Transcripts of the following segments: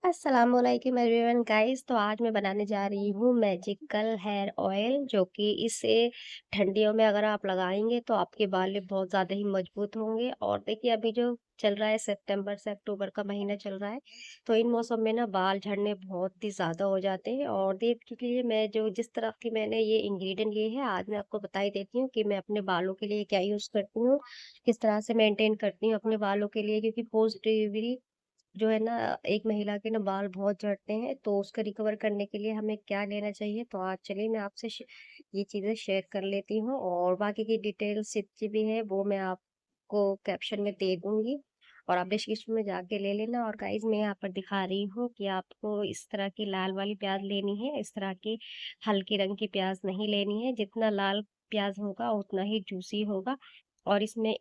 अस्सलामुअलैकुम everyone guys. तो आज मैं बनाने जा रही हूँ मैजिकल हेयर ऑयल, जो कि इसे ठंडियों में अगर आप लगाएंगे तो आपके बाल बहुत ज़्यादा ही मजबूत होंगे। और देखिए, अभी जो चल रहा है सितंबर से अक्टूबर का महीना चल रहा है, तो इन मौसम में ना बाल झड़ने बहुत ही ज़्यादा हो जाते हैं। और देखिए लिए मैं जो जिस तरह की मैंने ये इंग्रेडिएंट लिए हैं, आज मैं आपको बता ही देती हूँ कि मैं अपने बालों के लिए क्या यूज़ करती हूँ, किस तरह से मेंटेन करती हूँ अपने बालों के लिए। क्योंकि पोस्ट डिलीवरी जो है ना, एक महिला के ना बाल बहुत झड़ते हैं, तो उसका रिकवर करने के लिए हमें क्या लेना चाहिए। तो आज चलिए मैं आपसे ये चीज़ें शेयर कर लेती हूँ, और बाकी की डिटेल्स जितनी भी है वो मैं आपको कैप्शन में दे दूंगी, और आप डिस्क्रिप्शन में जाके ले लेना। और गाइज, मैं यहाँ पर दिखा रही हूँ कि आपको इस तरह की लाल वाली प्याज लेनी है, इस तरह की हल्के रंग की प्याज नहीं लेनी है। जितना लाल प्याज होगा उतना ही जूसी होगा, और इसमें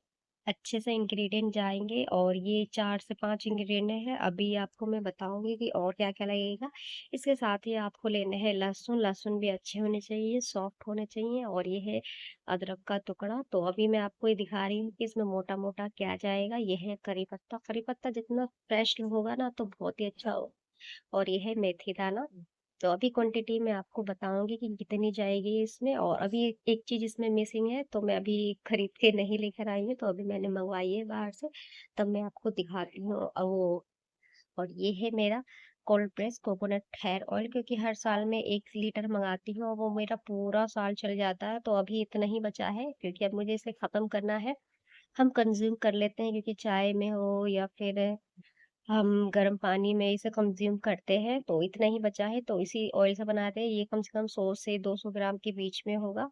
अच्छे से इंग्रेडिएंट जाएँगे। और ये 4 से 5 इंग्रेडिएंट है, अभी आपको मैं बताऊँगी कि और क्या-क्या लगेगा। इसके साथ ही आपको लेना है लहसुन, लहसुन भी अच्छे होने चाहिए, सॉफ्ट होने चाहिए। और ये है अदरक का टुकड़ा। तो अभी मैं आपको ये दिखा रही हूँ कि इसमें मोटा-मोटा क्या जाएगा। ये है करी पत्ता जितना फ्रेश होगा ना तो बहुत ही अच्छा हो। और ये है मेथी दाना। तो अभी क्वांटिटी मैं आपको बताऊँगी कि कितनी जाएगी इसमें। और अभी एक एक चीज़ इसमें मिसिंग है, तो मैं अभी खरीद के नहीं लेकर आई हूँ, तो अभी मैंने मँगवाई है बाहर से, तब मैं आपको दिखाती हूँ। वो और ये है मेरा cold press coconut hair oil, क्योंकि हर साल मैं 1 लीटर मँगाती हूँ और वो मेरा पूरा साल चल जाता है। तो अभी इतना ही बचा है, क्योंकि अब मुझे इसे ख़त्म करना है। हम कंज़्यूम कर लेते हैं, क्योंकि चाय में हो या फिर हम गर्म पानी में इसे कंज़्यूम करते हैं। तो इतना ही बचा है, तो इसी ऑयल से बनाते हैं। ये कम से कम 100 से 200 ग्राम के बीच में होगा।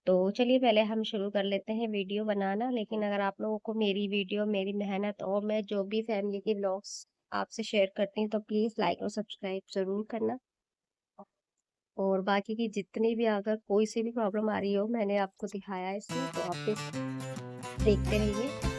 तो चलिए पहले हम शुरू कर लेते हैं वीडियो बनाना। लेकिन अगर आप लोगों को मेरी वीडियो, मेरी मेहनत और मैं जो भी फैमिली की व्लॉग्स आपसे शेयर करती हूँ, तो प्लीज़ लाइक और सब्सक्राइब ज़रूर करना। और बाकी की जितनी भी अगर कोई सी भी प्रॉब्लम आ रही हो, मैंने आपको दिखाया है इसमें, तो आप प्लीज़ देखते रहिए।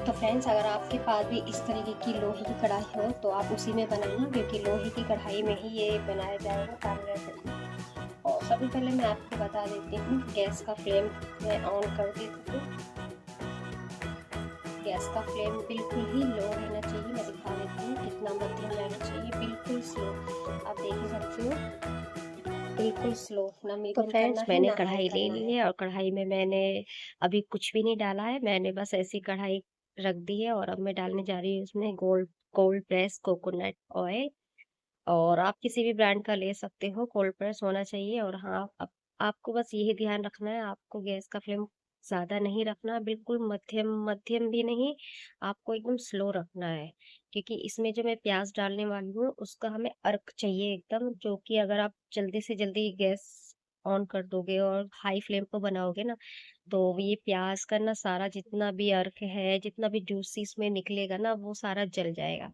तो फ्रेंड्स, अगर आपके पास भी इस तरीके की लोहे की कढ़ाई हो तो आप उसी में बनाना, क्योंकि लोहे की कढ़ाई में ही ये बनाया जाएगा कांगड़ा करी। और सबसे पहले मैं आपको बता देती हूँ, गैस का फ्लेम मैं ऑन कर देती हूँ। गैस का फ्लेम बिल्कुल ही लो रहना चाहिए। मैं दिखा देती हूँ कितना मध्यम रहना चाहिए, बिल्कुल स्लो। आप देख ही सकते हो, बिल्कुल स्लो, ना तो मीडियम फ्रेंड्स, करना है मैंने ना हाई कढ़ाई ले करना ली है, और कढ़ाई में मैंने अभी कुछ भी नहीं डाला है। मैंने बस ऐसी कढ़ाई रख दी है, और अब मैं डालने जा रही हूँ इसमें gold cold press coconut oil. और आप किसी भी ब्रांड का ले सकते हो, कोल्ड प्रेस होना चाहिए। और हाँ, अब आपको बस यही ध्यान रखना है, आपको गैस का फ्लेम ज़्यादा नहीं रखना, बिल्कुल मध्यम मध्यम भी नहीं, आपको एकदम स्लो रखना है। क्योंकि इसमें जो मैं प्याज़ डालने वाली हूँ, उसका हमें अर्क चाहिए एकदम, जो कि अगर आप जल्दी से जल्दी गैस ऑन कर दोगे और हाई फ्लेम पे बनाओगे ना, तो ये प्याज़ का ना सारा जितना भी अर्क है, जितना भी जूस इसमें निकलेगा ना, वो सारा जल जाएगा।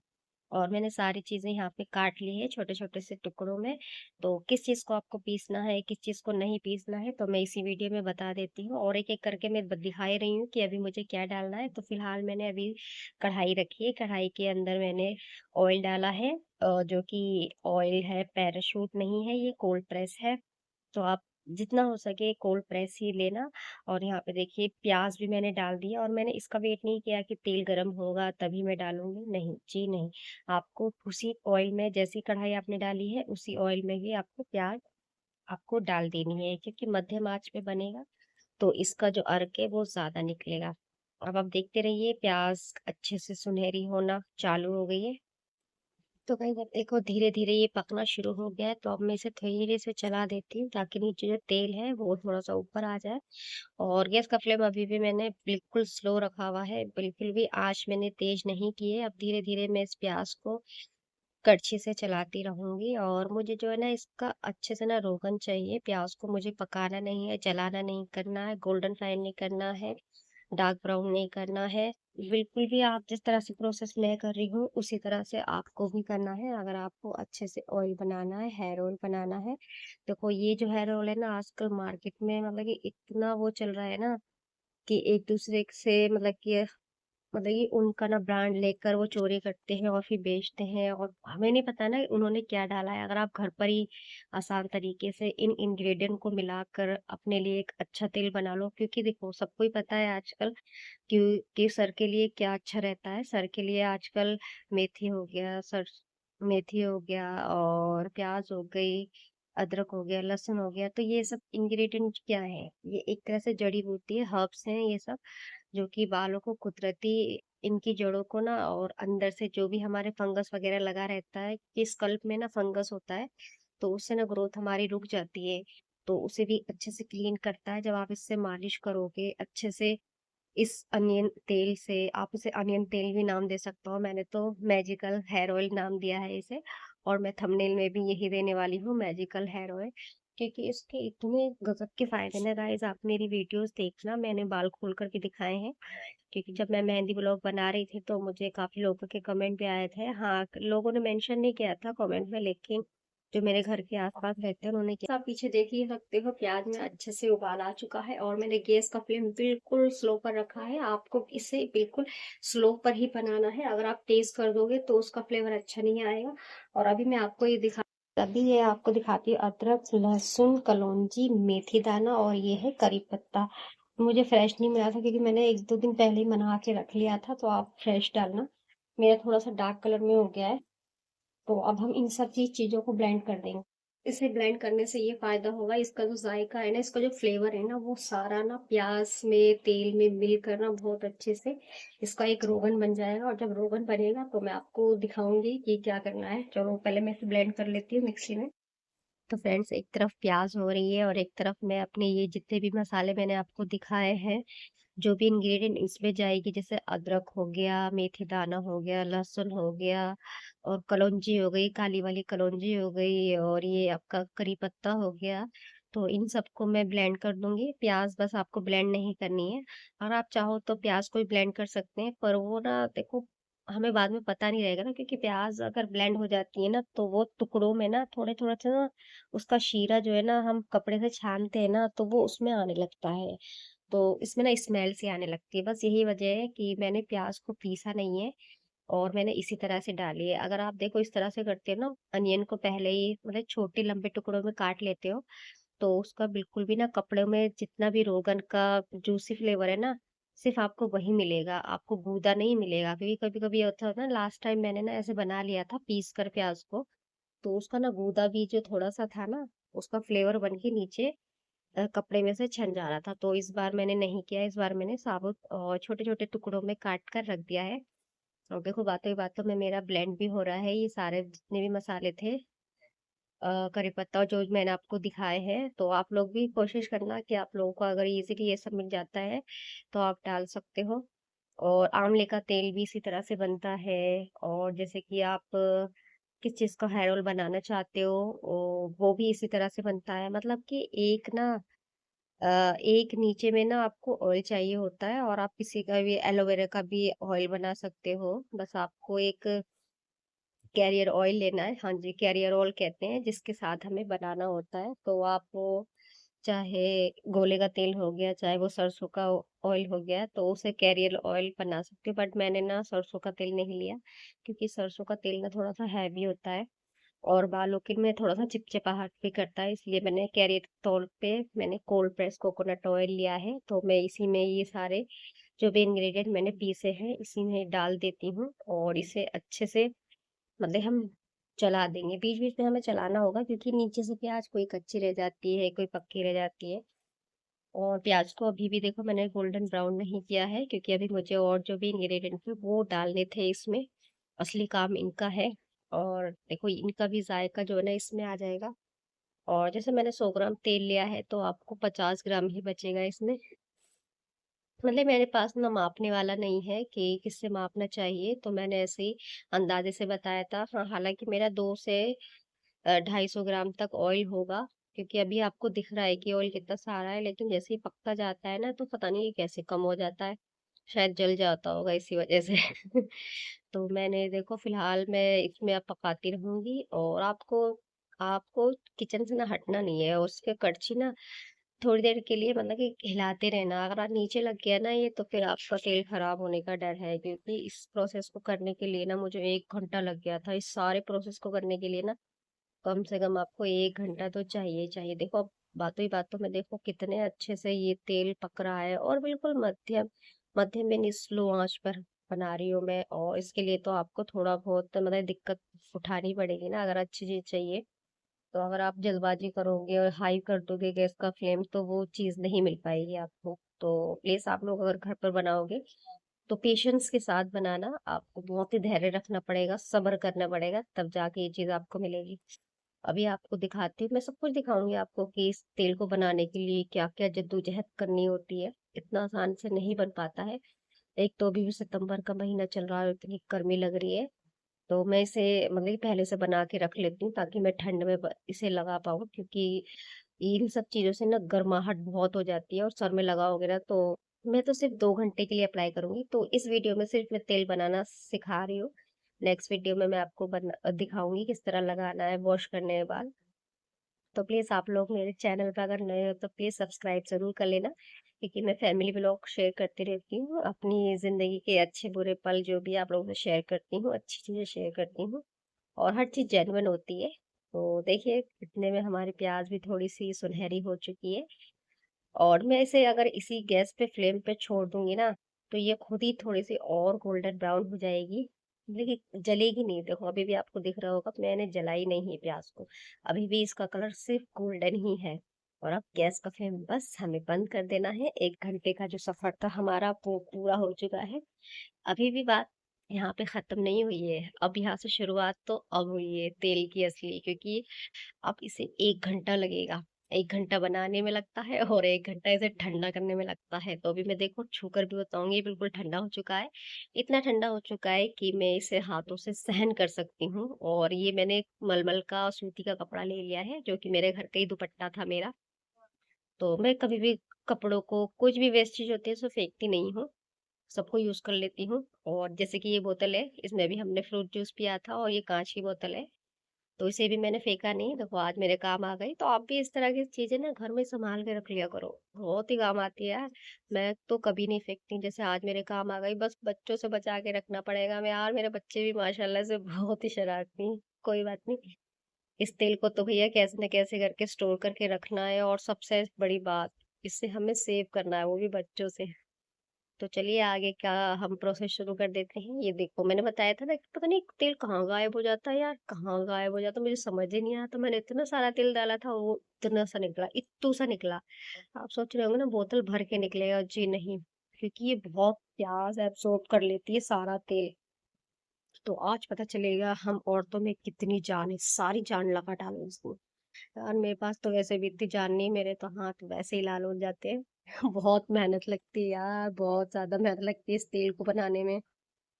और मैंने सारी चीज़ें यहाँ पे काट ली है छोटे-छोटे से टुकड़ों में। तो किस चीज़ को आपको पीसना है, किस चीज़ को नहीं पीसना है, तो मैं इसी वीडियो में बता देती हूँ और एक-एक करके मैं ब दिखा ही रही हूँ कि अभी मुझे क्या डालना है। तो फिलहाल मैंने अभी कढ़ाई रखी है, कढ़ाई के अंदर मैंने ऑयल डाला है, जो कि ऑयल है पैराशूट नहीं है, ये कोल्ड प्रेस है। तो आप जितना हो सके कोल्ड प्रेस ही लेना। और यहाँ पे देखिए प्याज़ भी मैंने डाल दिया और मैंने इसका वेट नहीं किया कि तेल गरम होगा तभी मैं डालूँगी, नहीं, जी नहीं। आपको उसी ऑयल में जैसी कढ़ाई आपने डाली है, उसी ऑयल में ही आपको प्याज़ आपको डाल देनी है क्योंकि मध्यम आँच पे बनेगा, तो इसका जो अर्क है वो ज़्यादा निकलेगा। अब आप देखते रहिए प्याज़ अच्छे से सुनहरी होना चालू हो गई है। तो कहीं जब देखो धीरे-धीरे ये पकना शुरू हो गया है, तो अब मैं इसे धीरे से चला देती हूँ ताकि नीचे जो तेल है वो थोड़ा-सा ऊपर आ जाए। और गैस का फ्लेम अभी भी मैंने बिल्कुल स्लो रखा हुआ है, बिल्कुल भी आँच मैंने तेज़ नहीं की है। अब धीरे-धीरे मैं इस प्याज़ को कड़छी से चलाती रहूँगी और मुझे जो है ना इसका अच्छे से ना रोगन चाहिए। प्याज़ को मुझे पकाना नहीं है, जलाना नहीं करना है, गोल्डन फ्राई नहीं करना है, डार्क ब्राउन नहीं करना है। बिल्कुल भी आप जिस तरह से प्रोसेस मैं कर रही हूँ, उसी तरह से आपको भी करना है। अगर आपको अच्छे से ऑयल बनाना है, हेयर ऑयल बनाना है। देखो ये जो हेयर ऑयल है ना आजकल मार्केट में मतलब कि इतना वो चल रहा है ना कि एक-दूसरे से मतलब कि उनका ना ब्रांड लेकर वो चोरी करते हैं और फिर बेचते हैं और हमें नहीं पता ना उन्होंने क्या डाला है। अगर आप घर पर ही आसान तरीके से इन इंग्रेडिएंट को मिलाकर अपने लिए एक अच्छा तेल बना लो, क्योंकि देखो सबको ही पता है आजकल कि सर के लिए क्या अच्छा रहता है। सर के लिए आजकल मेथी हो गया, मेथी हो गया और प्याज हो गई, अदरक हो गया, लहसुन हो गया। तो ये सब इंग्रेडिएंट क्या है? ये एक तरह से जड़ी बूटी है, हर्ब्स हैं ये सब, जो कि बालों को कुदरती इनकी जड़ों को ना और अंदर से जो भी हमारे फंगस वगैरह लगा रहता है कि स्कल्प में ना फंगस होता है, तो उससे ना ग्रोथ हमारी रुक जाती है, तो उसे भी अच्छे से क्लीन करता है। जब आप इससे मालिश करोगे अच्छे से इस अनियन तेल से, आप इसे अनियन तेल भी नाम दे सकते हो, मैंने तो मैजिकल हेयर ऑयल नाम दिया है इसे। और मैं थंबनेल में भी यही देने वाली हूँ, मैजिकल हेयर ऑयल, क्योंकि इसके इतने गजब के फायदे ना गाइस, आप मेरी वीडियोस देखना, मैंने बाल खोल कर के दिखाए हैं। क्योंकि जब मैं मेहंदी ब्लॉग बना रही थी तो मुझे काफ़ी लोगों के कमेंट भी आए थे। हाँ, लोगों ने मेंशन नहीं किया था कमेंट में, लेकिन जो मेरे घर के आस-पास रहते हैं उन्होंने किया। आप पीछे देख ही सकते हो प्याज़ में अच्छे से उबाल आ चुका है और मैंने गैस का फ्लेम बिल्कुल स्लो पर रखा है। आपको इसे बिल्कुल स्लो पर ही बनाना है। अगर आप तेज़ कर दोगे तो उसका फ्लेवर अच्छा नहीं आएगा। और अभी मैं आपको ये आपको दिखाती हूँ अदरक, लहसुन, कलौंजी, मेथी दाना और ये है करी पत्ता। मुझे फ्रेश नहीं मिला था क्योंकि मैंने 1-2 दिन पहले ही बना के रख लिया था, तो आप फ्रेश डालना। मेरा थोड़ा-सा डार्क कलर में हो गया है, तो अब हम इन सब चीज़ों को ब्लेंड कर देंगे। इसे ब्लेंड करने से ये फ़ायदा होगा, इसका जो ज़ायका है ना, इसका जो फ्लेवर है ना, वो सारा ना प्याज़ में, तेल में मिलकर ना बहुत अच्छे से इसका एक रोगन बन जाएगा। और जब रोगन बनेगा तो मैं आपको दिखाऊँगी कि क्या करना है। चलो पहले मैं इसे ब्लेंड कर लेती हूँ मिक्सी में। तो फ्रेंड्स एक तरफ प्याज़ हो रही है और एक तरफ मैं अपने ये जितने भी मसाले मैंने आपको दिखाए हैं, जो भी इंग्रेडिएंट इसमें जाएगी, जैसे अदरक हो गया, मेथी दाना हो गया, लहसुन हो गया और कलौंजी हो गई, काली वाली कलौंजी हो गई और ये आपका करी पत्ता हो गया। तो इन सबको मैं ब्लेंड कर दूँगी। प्याज़ बस आपको ब्लेंड नहीं करनी है। और आप चाहो तो प्याज़ को भी ब्लेंड कर सकते हैं, पर वो ना देखो हमें बाद में पता नहीं रहेगा ना, क्योंकि प्याज़ अगर ब्लेंड हो जाती है ना, तो वो टुकड़ों में ना थोड़े-थोड़ा सा ना उसका शीरा जो है ना हम कपड़े से छानते हैं ना, तो वो उसमें आने लगता है। तो इसमें ना स्मेल सी आने लगती है। बस यही वजह है कि मैंने प्याज़ को पीसा नहीं है और मैंने इसी तरह से डाली है। अगर आप देखो इस तरह से करते हो ना, अनियन को पहले ही मतलब छोटे लंबे टुकड़ों में काट लेते हो, तो उसका बिल्कुल भी ना कपड़ों में जितना भी रोगन का जूसी फ्लेवर है ना, सिर्फ़ आपको वही मिलेगा, आपको गूदा नहीं मिलेगा। क्योंकि कभी-कभी होता है ना, लास्ट टाइम मैंने ना ऐसे बना लिया था पीस कर प्याज़ को, तो उसका ना गूदा भी जो थोड़ा-सा था ना, उसका फ्लेवर बन के नीचे कपड़े में से छन जा रहा था। तो इस बार मैंने नहीं किया, इस बार मैंने साबुत और छोटे-छोटे टुकड़ों में काट कर रख दिया है। और देखो बातों ही बातों में मेरा ब्लेंड भी हो रहा है, ये सारे जितने भी मसाले थे करी पत्ता जो मैंने आपको दिखाए हैं, तो आप लोग भी कोशिश करना कि आप लोगों को अगर ईज़िली ये सब मिल जाता है, तो आप डाल सकते हो। और आंवले का तेल भी इसी तरह से बनता है। और जैसे कि आप किस चीज़ का हेयर ऑयल बनाना चाहते हो, वो भी इसी तरह से बनता है। मतलब कि एक ना एक नीचे में ना आपको ऑयल चाहिए होता है, और आप किसी का भी एलोवेरा का भी ऑयल बना सकते हो। बस आपको एक कैरियर ऑयल लेना है। हाँ जी, कैरियर ऑयल कहते हैं जिसके साथ हमें बनाना होता है। तो आप वो चाहे गोले का तेल हो गया, चाहे वो सरसों का ऑयल हो गया, तो उसे कैरियर ऑयल बना सकते हो। बट मैंने ना सरसों का तेल नहीं लिया, क्योंकि सरसों का तेल ना थोड़ा-सा हैवी होता है और बालों के में थोड़ा-सा चिपचिपाहट भी करता है। इसलिए मैंने कैरियर तौल पे मैंने कोल्ड प्रेस कोकोनट ऑयल लिया है। तो मैं इसी में ये सारे जो भी इंग्रीडिएंट मैंने पीसे हैं, इसी में डाल देती हूँ और इसे अच्छे से मतलब हम चला देंगे। बीच-बीच में हमें चलाना होगा, क्योंकि नीचे से प्याज़ कोई कच्ची रह जाती है, कोई पक्की रह जाती है। और प्याज़ को अभी भी देखो मैंने गोल्डन ब्राउन नहीं किया है, क्योंकि अभी मुझे और जो भी इंग्रीडिएंट थे वो डालने थे इसमें। असली काम इनका है। और देखो इनका भी जायका जो है ना इसमें आ जाएगा। और जैसे मैंने 100 ग्राम तेल लिया है, तो आपको 50 ग्राम ही बचेगा इसमें। मतलब मेरे पास ना मापने वाला नहीं है कि किससे मापना चाहिए, तो मैंने ऐसे ही अंदाज़े से बताया था। हाँ, हालाँकि मेरा 2 से 250 ग्राम तक ऑयल होगा, क्योंकि अभी आपको दिख रहा है कि ऑयल कितना सारा है, लेकिन जैसे ही पकता जाता है ना, तो पता नहीं ये कैसे कम हो जाता है। शायद जल जाता होगा इसी वजह से। तो मैंने देखो फिलहाल मैं इसमें अब पकाती रहूँगी, और आपको आपको किचन से ना हटना नहीं है, और उसके कड़छी ना थोड़ी देर के लिए मतलब कि हिलाते रहना। अगर आप नीचे लग गया ना ये, तो फिर आपका तेल खराब होने का डर है, क्योंकि इस प्रोसेस को करने के लिए ना मुझे 1 घंटा लग गया था। इस सारे प्रोसेस को करने के लिए ना कम से कम आपको 1 घंटा तो चाहिए ही चाहिए। देखो अब बातों ही बातों में देखो कितने अच्छे से ये तेल पक रहा है, और बिल्कुल मध्यम मध्यम यानी स्लो आंच पर बना रही हूँ मैं। और इसके लिए तो आपको थोड़ा बहुत मतलब दिक्कत उठानी पड़ेगी ना, अगर अच्छी चीज़ चाहिए। तो अगर आप जल्दबाजी करोगे और हाई कर दोगे गैस का फ्लेम, तो वो चीज़ नहीं मिल पाएगी आपको। तो प्लीज़ आप लोग अगर घर पर बनाओगे, तो पेशेंस के साथ बनाना। आपको बहुत ही धैर्य रखना पड़ेगा, सब्र करना पड़ेगा, तब जाके ये चीज़ आपको मिलेगी। अभी आपको दिखाती हूँ, मैं सब कुछ दिखाऊँगी आपको कि इस तेल को बनाने के लिए क्या-क्या जद्दोजहद करनी होती है। इतना आसान से नहीं बन पाता है। एक तो अभी भी सितंबर का महीना चल रहा है और इतनी गर्मी लग रही है। तो मैं इसे मतलब कि पहले से बना के रख लेती हूँ, ताकि मैं ठंड में इसे लगा पाऊँ, क्योंकि इन सब चीज़ों से ना गर्माहट बहुत हो जाती है, और सर में लगाओगे ना तो मैं तो सिर्फ 2 घंटे के लिए अप्लाई करूंगी। तो इस वीडियो में सिर्फ मैं तेल बनाना सिखा रही हूँ। नेक्स्ट वीडियो में मैं आपको दिखाऊंगी किस तरह लगाना है वॉश करने के बाद। तो प्लीज़ आप लोग मेरे चैनल पर अगर नए हो तो प्लीज़ सब्सक्राइब ज़रूर कर लेना, क्योंकि मैं फैमिली व्लॉग शेयर करती रहती हूँ। अपनी ज़िंदगी के अच्छे बुरे पल जो भी आप लोगों से शेयर करती हूँ, अच्छी चीज़ें शेयर करती हूँ, और हर चीज़ जेन्युइन होती है। तो देखिए इतने में हमारी प्याज भी थोड़ी-सी सुनहरी हो चुकी है, और मैं इसे अगर इसी गैस पे फ्लेम पे छोड़ दूँगी ना, तो ये खुद ही थोड़ी-सी और गोल्डन ब्राउन हो जाएगी। लेकिन जलेगी नहीं, देखो अभी भी आपको दिख रहा होगा मैंने जलाई नहीं है प्याज़ को। अभी भी इसका कलर सिर्फ़ गोल्डन ही है। और अब गैस का फ्लेम बस हमें बंद कर देना है। 1 घंटे का जो सफ़र था हमारा वो पूरा हो चुका है। अभी भी बात यहाँ पे ख़त्म नहीं हुई है। अब यहाँ से शुरुआत तो अब हुई है तेल की असली, क्योंकि अब इसे 1 घंटा लगेगा। 1 घंटा बनाने में लगता है और 1 घंटा इसे ठंडा करने में लगता है। तो अभी मैं देखो छू कर भी बताऊँगी, बिल्कुल ठंडा हो चुका है। इतना ठंडा हो चुका है कि मैं इसे हाथों से सहन कर सकती हूँ। और ये मैंने एक मलमल का सूती का कपड़ा ले लिया है, जो कि मेरे घर का ही दुपट्टा था मेरा। तो मैं कभी भी कपड़ों को कुछ भी वेस्ट चीज़ होती है उसे फेंकती नहीं हूँ, सबको यूज़ कर लेती हूँ। और जैसे कि ये बोतल है, इसमें भी हमने फ्रूट जूस पिया था, और ये काँच की बोतल है। तो इसे भी मैंने फेंका नहीं, देखो आज मेरे काम आ गई। तो आप भी इस तरह की चीज़ें ना घर में सँभाल के रख लिया करो, बहुत ही काम आती है यार। मैं तो कभी नहीं फेंकती, जैसे आज मेरे काम आ गई, बस बच्चों से बचा के रखना पड़ेगा। मैं यार मेरे बच्चे भी माशाल्लाह से बहुत ही शरारती हैं, कोई बात नहीं। इस तेल को तो भैया कैसे न कैसे करके स्टोर करके रखना है, और सबसे बड़ी बात, इससे हमें सेव करना है, वो भी बच्चों से। तो चलिए आगे क्या हम प्रोसेस शुरू कर देते हैं। ये देखो मैंने बताया था ना कि पता नहीं तेल कहाँ गायब हो जाता है यार, कहाँ गायब हो जाता है मुझे समझ ही नहीं आया। तो मैंने इतना सारा तेल डाला था, वो इतना सा निकला, इत्तू सा निकला। आप सोच रहे होंगे ना बोतल भर के निकलेगा, जी नहीं, क्योंकि ये बहुत प्याज एब्सॉर्ब कर लेती है सारा तेल। तो आज पता चलेगा हम औरतों में कितनी जान है, सारी जान लगा डालो इसमें। यार मेरे पास तो वैसे भी इतनी जान नहीं, मेरे तो हाथ वैसे ही लाल हो जाते हैं। बहुत मेहनत लगती है यार, बहुत ज़्यादा मेहनत लगती है इस तेल को बनाने में।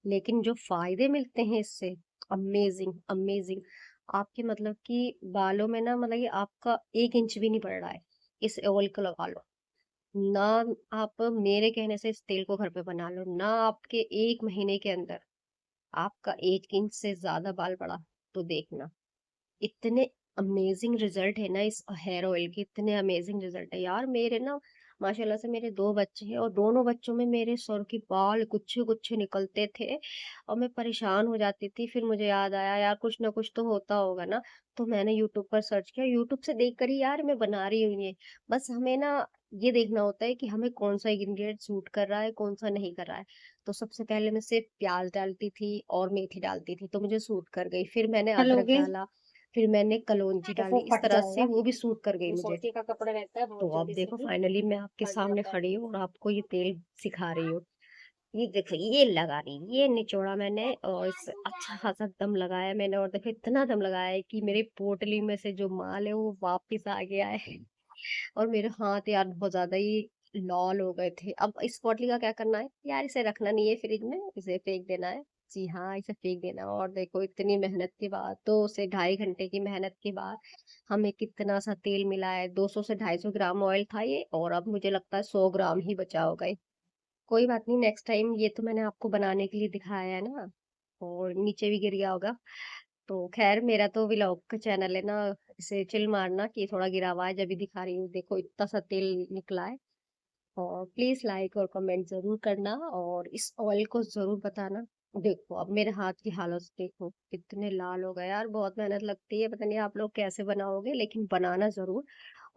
लेकिन जो फ़ायदे मिलते हैं इससे, अमेज़िंग, अमेज़िंग। आपके मतलब कि बालों में ना मतलब कि आपका 1 इंच भी नहीं बढ़ रहा है, इस ऑयल को लगा लो। ना आप मेरे कहने से इस तेल को घर पे बना लो, ना आपके 1 महीने के अंदर आपका 1 इंच से ज़्यादा बाल बढ़ा, तो देखना। इतने अमेजिंग रिजल्ट है ना इस हेयर ऑयल के, इतने अमेजिंग रिजल्ट है यार। मेरे ना माशाल्लाह से मेरे 2 बच्चे हैं और दोनों बच्चों में मेरे सर के बाल गुच्छे-गुच्छे निकलते थे और मैं परेशान हो जाती थी। फिर मुझे याद आया यार कुछ ना कुछ तो होता होगा ना, तो मैंने यूट्यूब पर सर्च किया। यूट्यूब से देख कर ही यार मैं बना रही हूँ ये। बस हमें ना ये देखना होता है कि हमें कौन-सा इंग्रीडिएंट सूट कर रहा है, कौन-सा नहीं कर रहा है। तो सबसे पहले मैं सिर्फ प्याज़ डालती थी और मेथी डालती थी, तो मुझे सूट कर गई। फिर मैंने अदरक डालोगे डाला, फिर मैंने कलौंजी तो डाली, वो इस फट तरह से जाएगा। वो भी सूट कर गई जो मुझे। सोल्टी का कपड़ा रहता है तो बहुत अब जल्दी से देखो ही फाइनली मैं आपके फट सामने जाता है। खड़ी हूँ और आपको ये तेल सिखा रही हूँ। ये देखो ये लगा रही, ये निचोड़ा मैंने और इस अच्छा खासा दम लगाया मैंने और देखो इतना दम लगाया है कि मेरी पोटली में से जो माल है वो वापस आ गया है। और मेरे हाथ यार बहुत ज़्यादा ही लाल हो गए थे। अब इस पॉटली का क्या करना है? यार इसे रखना नहीं है फ्रिज में, इसे फेंक देना है। जी हाँ, इसे फेंक देना है और देखो इतनी मेहनत के बाद, 2 से ढाई घंटे की मेहनत के बाद हमें कितना सा तेल मिला है। 200 से 250 ग्राम ऑयल था ये और अब मुझे लगता है 100 ग्राम ही बचा होगा ये। कोई बात नहीं, नेक्स्ट टाइम ये तो मैंने आपको बनाने के लिए दिखाया है ना, और नीचे भी गिर गया होगा। तो ख़ैर मेरा तो व्लॉग का चैनल है ना, इसे चिल मारना कि थोड़ा गिरा हुआ है जब भी दिखा रही हूँ। देखो इतना सा तेल निकला है और प्लीज़ लाइक और कमेंट ज़रूर करना और इस ऑयल को ज़रूर बताना। देखो अब मेरे हाथ की हालत देखो, कितने लाल हो गए यार, बहुत मेहनत लगती है, पता नहीं आप लोग कैसे बनाओगे लेकिन बनाना ज़रूर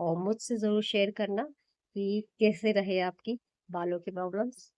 और मुझसे ज़रूर शेयर करना कि कैसे रहे आपकी बालों की प्रॉब्लम्स।